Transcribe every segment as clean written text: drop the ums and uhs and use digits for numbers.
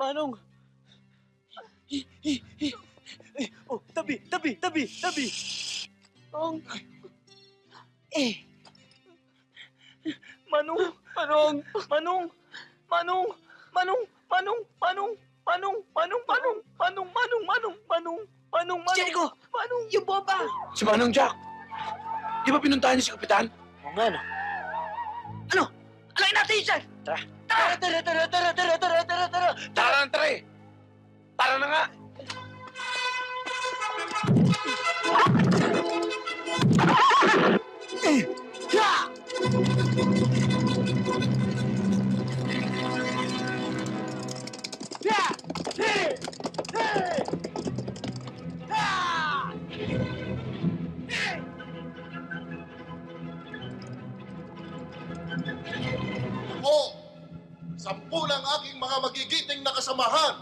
Manong! Oh, tabi! Manong! Manong! Jericho! Yung bomba! Si Manong Jack! Di ba pinuntahan niyo si Kapitan? Oo nga, no? Ano? Alayin natin yun, sir! Tara! Tara na, tara eh! Tara na nga! Ako, 10 ng aking mga magigiting na kasamahan,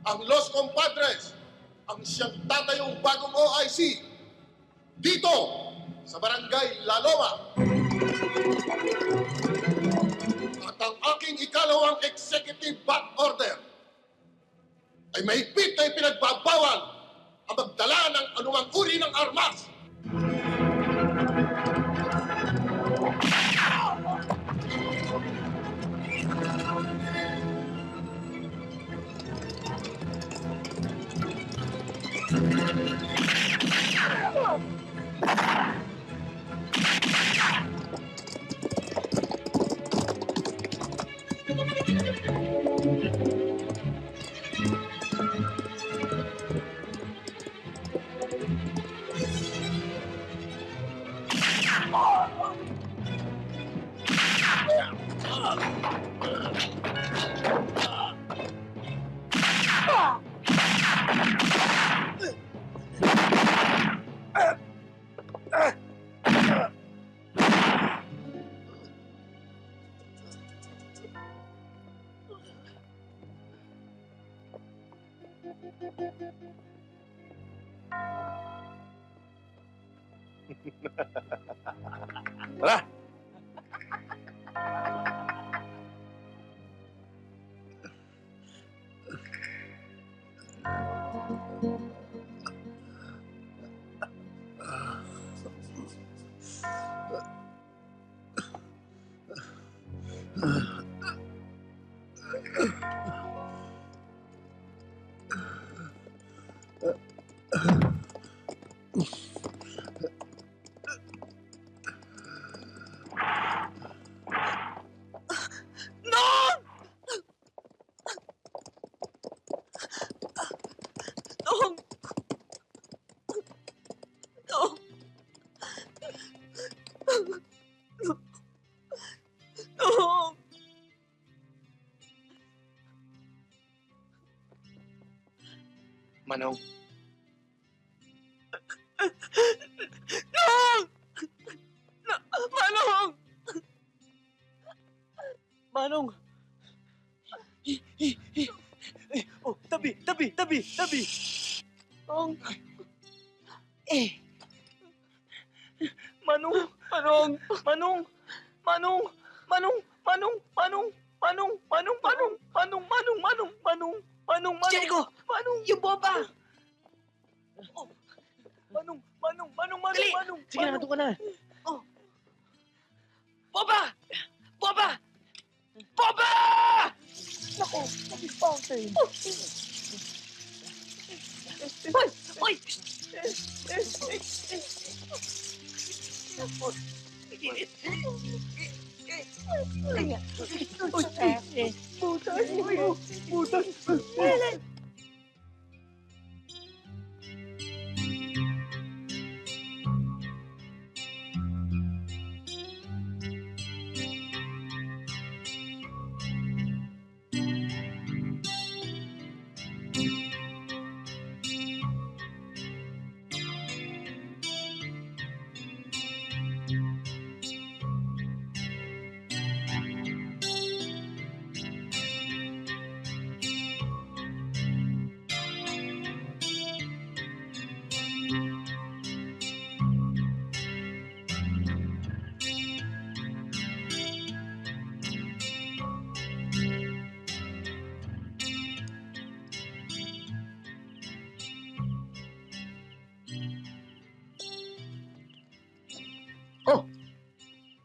ang Los Compadres, ang siyang tatayong bagong OIC, dito sa Barangay Laloma. At ang aking ikalawang executive back order ay mahigpit na ipinagbabawal ang magdala ng anumang uri ng armas. Tara! Noong! Noong! Noong! Manong, Noong! Manong! Manong! Oh, tabi! Manong! Jericho! Yung bomba! Dali! Sige na, doon ka na. Bomba! Bomba! Bomba! Nako, Mrs. Fountain. Hoy! Hoy! Butas.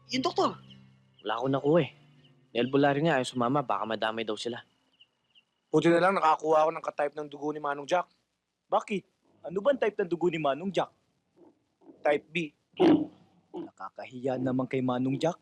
Yung doktor. Wala akong nakuha eh. Ni Albularyo nga ayaw sumama, baka madamay daw sila. Buti na lang nakakuha ako ng ka-type ng dugo ni Manong Jack. Bakit? Ano bang type ng dugo ni Manong Jack? Type B. Nakakahiya naman kay Manong Jack.